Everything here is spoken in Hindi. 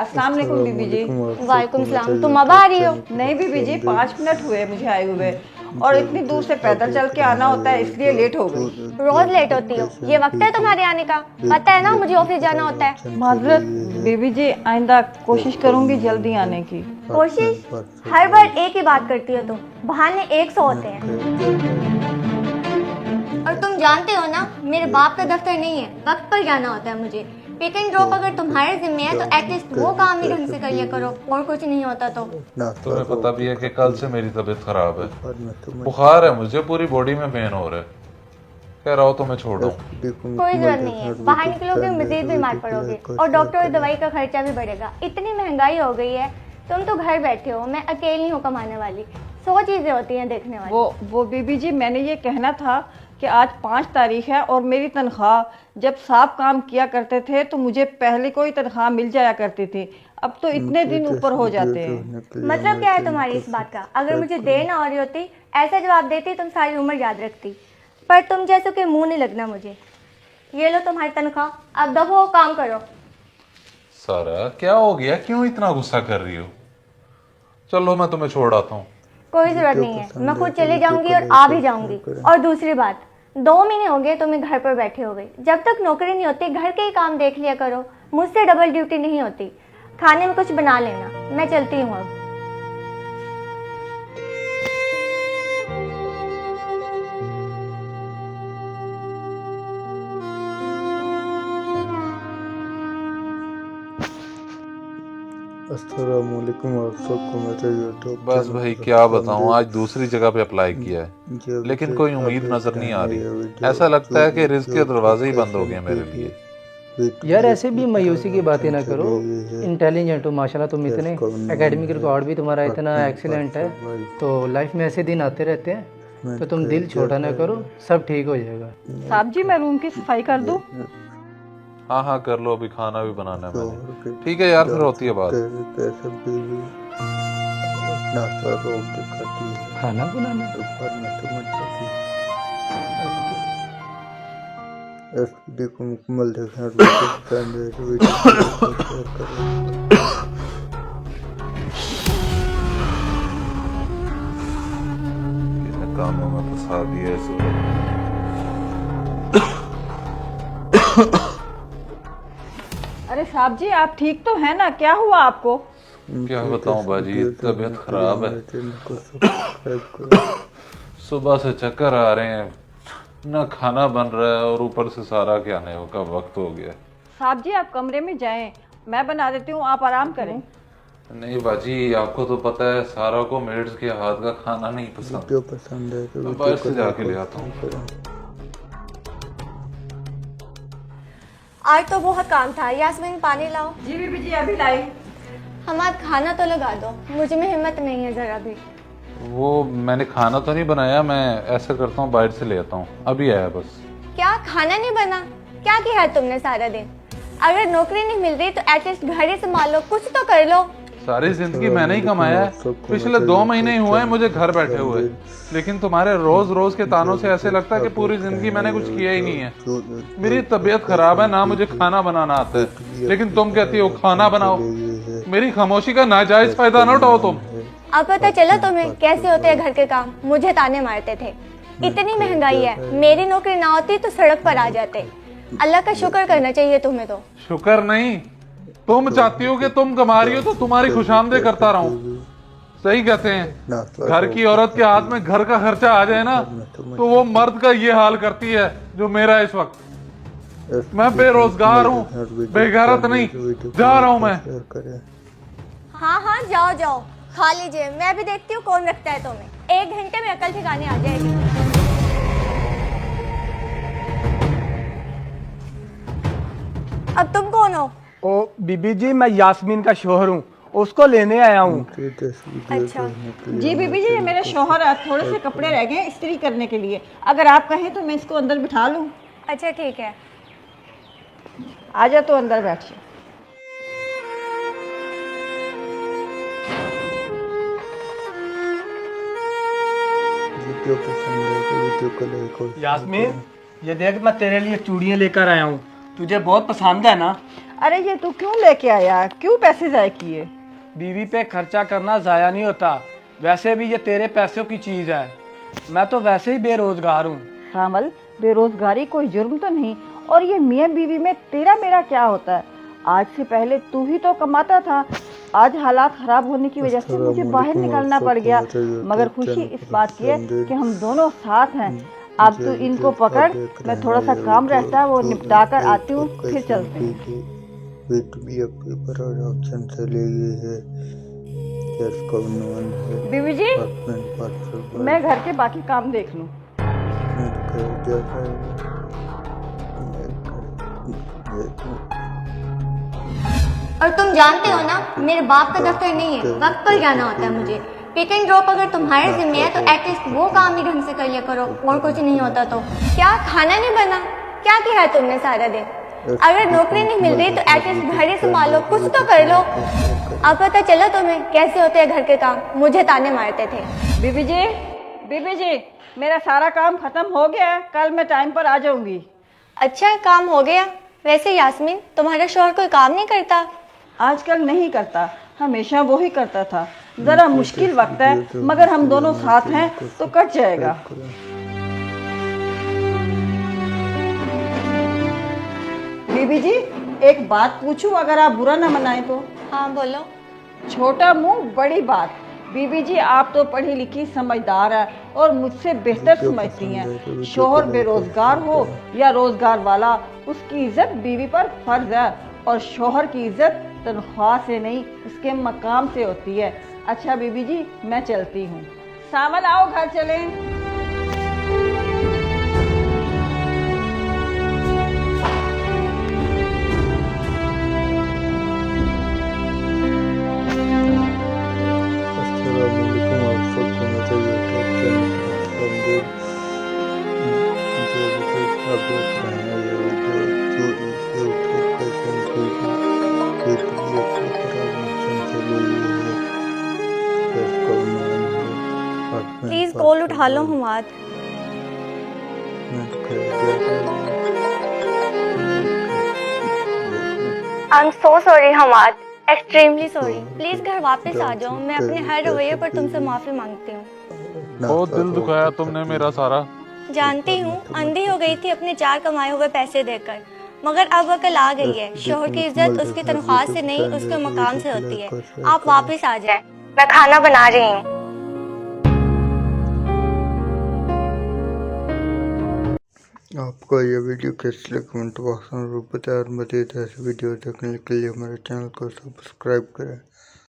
अस्सलाम वालेकुम बीबी जी। वालेकुम सलाम। तुम अब आ रही हो? नहीं बीबी जी, 5 मिनट हुए मुझे आए हुए, और इतनी दूर से पैदल चल के आना होता है, इसलिए लेट हो गई। रोज लेट होती हो, ये वक्त है तुम्हारे आने का? पता है ना मुझे ऑफिस जाना होता है। माजरत बीबी जी, आइंदा कोशिश करूंगी जल्दी आने की। कोशिश? हर बार एक ही बात करती हो तुम, बहाने 100 होते हैं। और तुम जानते हो ना, मेरे बाप का दफ्तर नहीं है, वक्त पर जाना होता है मुझे। पिक एंड ड्रॉप अगर तुम्हारे जिम्मे है तो एटलीस्ट वो काम ही ढंग से कर लिया करो, और कुछ नहीं होता तो। तुम्हें पता भी है कि कल से मेरी तबीयत खराब है, बुखार है मुझे, पूरी बॉडी में पेन हो रहा है। कह रहा हो तो मैं छोड़ दूं। कोई जरूरत नहीं है, बाहर निकलोगे मजीद बीमार पड़ोगे, और डॉक्टर और दवाई का खर्चा भी बढ़ेगा। इतनी महंगाई हो गई है, तुम तो घर बैठे हो, मैं अकेली हूँ कमाने वाली। 100 चीजें होती हैं देखने वाली। वो बीबी जी, मैंने ये कहना था कि आज 5 तारीख है और मेरी तनख्वाह जब साफ काम किया करते थे तो मुझे पहले कोई तनख्वाह मिल जाया करती थी, अब तो इतने दिन ऊपर हो जाते हैं। मतलब क्या है तुम्हारी इस बात का? अगर मुझे देर ना हो रही होती, ऐसा जवाब देती, तुम सारी उम्र याद रखती। पर तुम जैसों के मुंह नहीं लगना मुझे। ये लो तुम्हारी तनख्वाह, अब दबो, काम करो। सारा क्या हो गया, क्यों इतना गुस्सा कर रही हो? चलो मैं तुम्हें छोड़ आता हूँ। कोई जरूरत नहीं है, मैं खुद चली जाऊंगी और आ भी जाऊंगी। और दूसरी बात, 2 महीने हो गए तुम्हें घर पर बैठे हो गए। जब तक नौकरी नहीं होती घर के ही काम देख लिया करो, मुझसे डबल ड्यूटी नहीं होती। खाने में कुछ बना लेना, मैं चलती हूँ अब। अस्सलामुअलैकुम आप सबको मेरे यूट्यूब बस भाई क्या बताऊं, आज दूसरी जगह पे अप्लाई किया है लेकिन कोई उम्मीद नजर नहीं आ रही। ऐसा लगता है कि रिस्क के दरवाजे ही बंद हो गए मेरे लिए। यार ऐसे भी मायूसी की बातें ना करो, इंटेलिजेंट हो माशाल्लाह तुम, इतने एकेडमिक रिकॉर्ड भी तुम्हारा इतना एक्सीलेंट है, तो लाइफ में ऐसे दिन आते रहते हैं। तो तुम दिल छोटा ना करो, सब ठीक हो जाएगा। साहब जी, मैं रूम की सफाई कर दूं? हाँ हाँ कर लो, अभी खाना भी बनाना है मैंने। ठीक है यार, फिर होती है बात। खाना बनाना वीडियो को मुकम्मल देखना, कामों में फंसा दिया इस अरे साहब जी, आप ठीक तो हैं ना? क्या हुआ आपको? क्या बताऊं बाजी, तबीयत खराब है। सुबह से चक्कर आ रहे हैं, ना खाना बन रहा है और ऊपर से सारा के आने का वक्त हो गया। साहब जी, आप कमरे में जाएं, मैं बना देती हूँ, आप आराम करें। नहीं बाजी, आपको तो पता है सारा को मेड्स के हाथ का खाना नहीं पसंद है तो मैं बाहर से जाके ले आता हूँ। आज तो बहुत काम था। यास्मीन पानी लाओ। जी बीबी जी, अभी लाई। हमारा खाना तो लगा दो, मुझे में हिम्मत नहीं है जरा भी। वो मैंने खाना तो नहीं बनाया, मैं ऐसा करता हूँ बाहर से ले आता हूँ, अभी आया बस। क्या खाना नहीं बना? क्या किया है तुमने सारा दिन? अगर नौकरी नहीं मिल रही तो एटलीस्ट घर ही संभालो, कुछ तो कर लो। सारी जिंदगी मैंने ही कमाया है, पिछले 2 महीने ही हुए हैं मुझे घर बैठे हुए, लेकिन तुम्हारे रोज रोज के तानों से ऐसे लगता है कि पूरी जिंदगी मैंने कुछ किया ही नहीं है। मेरी तबीयत खराब है, ना मुझे खाना बनाना आता है, लेकिन तुम कहती हो खाना बनाओ। मेरी खामोशी का नाजायज फायदा ना उठाओ तुम। अब पता चला तुम्हें कैसे होते हैं घर के काम? मुझे ताने मारते थे। इतनी महंगाई है, मेरी नौकरी ना होती तो सड़क पर आ जाते। अल्लाह का शुक्र करना चाहिए तुम्हें तो। शुक्र नहीं, तुम चाहती हो कि तुम कमा रही हो तो तुम्हारी खुशामदे करता रहूं। सही कहते हैं, घर की औरत के हाथ में घर का खर्चा आ जाए ना तो वो मर्द का ये हाल करती है जो मेरा इस वक्त। मैं बेरोजगार हूँ, बेगैरत नहीं, जा रहा हूँ मैं। हाँ हाँ जाओ जाओ, खा लीजिए, मैं भी देखती हूँ कौन रखता है तुम्हें। 1 घंटे में अकल ठिकाने आ जाएगी। अब तुम कौन हो? ओ बीबी जी, मैं यास्मीन का शोहर हूँ, उसको लेने आया हूँ। अच्छा जी बीबी जी, ये मेरे शौहर है, थोड़े से कपड़े रह गए इस्त्री करने के लिए, अगर आप कहें तो मैं इसको अंदर बिठा लूं। अच्छा ठीक है। आ जा तो अंदर बैठिए। वीडियो पसंद है तो वीडियो को लाइक और यास्मीन, ये देख मैं तेरे लिए चूड़ियाँ लेकर आया हूँ, तुझे बहुत पसंद है ना? अरे ये तू क्यों लेके आया, क्यों पैसे जाए किए? बीवी पे खर्चा करना ज़ाया नहीं होता, वैसे भी ये तेरे पैसों की चीज़ है। मैं तो वैसे ही बेरोजगार हूँ। शामल, बेरोजगारी कोई जुर्म तो नहीं, और ये मियाँ बीवी में तेरा मेरा क्या होता है? आज से पहले तू ही तो कमाता था। आज हालात खराब होने की वजह से मुझे बाहर निकलना पड़ गया, मगर खुशी इस बात की है कि हम दोनों साथ हैं। अब तू इनको पकड़, मैं थोड़ा सा काम रहता है वो निपटा कर आती हूँ, फिर चलते हैं। वेट भी अपने प्रोडक्शन से ले गई है। कैश का अनुमान है। बीवी जी, अपार्टमेंट पार्सल मैं घर के बाकी काम देख लूँ। और तुम जानते हो ना, मेरे बाप का दफ्तर नहीं है, वक्त पर जाना होता है मुझे। पिक एंड ड्रॉप अगर तुम्हारे जिम्मे है तो एटलीस्ट वो काम ही ढंग से कर लिया करो, और कुछ नहीं होता तो। क्या खाना नहीं बना? क्या किया है तुमने सारा दिन? अगर नौकरी नहीं मिल रही तो एटलीस्ट घर ही संभालो, कुछ तो कर लो। अब पता चलो तुम्हें कैसे होते हैं घर के काम, मुझे ताने मारते थे। बीबी जी, मेरा सारा काम खत्म हो गया है, कल मैं टाइम पर आ जाऊंगी। अच्छा, काम हो गया? वैसे यास्मीन, तुम्हारा शौहर कोई काम नहीं करता? आजकल नहीं करता, हमेशा वो ही करता था। जरा मुश्किल वक्त है, मगर हम दोनों साथ हैं तो कट जाएगा। बीबी जी, एक बात पूछूं, अगर आप बुरा न मनाए तो? हाँ बोलो। छोटा मुंह बड़ी बात। बीबी जी, आप तो पढ़ी लिखी समझदार है और मुझसे बेहतर समझती हैं। शोहर बेरोजगार हो या रोजगार वाला, उसकी इज्जत बीवी पर फर्ज है, और शोहर की इज्जत तनख्वाह से नहीं, उसके मकाम से होती है। अच्छा बीबी जी, मैं चलती हूँ। सामन आओ, घर चलें। प्लीज कॉल उठा लो Humad. I am so sorry Humad, extremely sorry. Please घर वापस आ जाओ, मैं अपने हर रवैये पर तुमसे माफी मांगती हूँ। बहुत दिल दुखाया तुमने मेरा सारा। जानती हूँ, अंधी हो गई थी अपने 4 कमाए हुए पैसे देकर, मगर अब अकल आ गई है। शोहर की इज्जत उसकी तनख्वाह से नहीं, उसके मकाम से होती है। आप वापस आ जाए, मैं खाना बना रही हूँ। आपको ये वीडियो कैसी लगी कमेंट बॉक्स में जरूर बताएं, और मज़ीद ऐसे वीडियो देखने के लिए हमारे चैनल को सब्सक्राइब करें।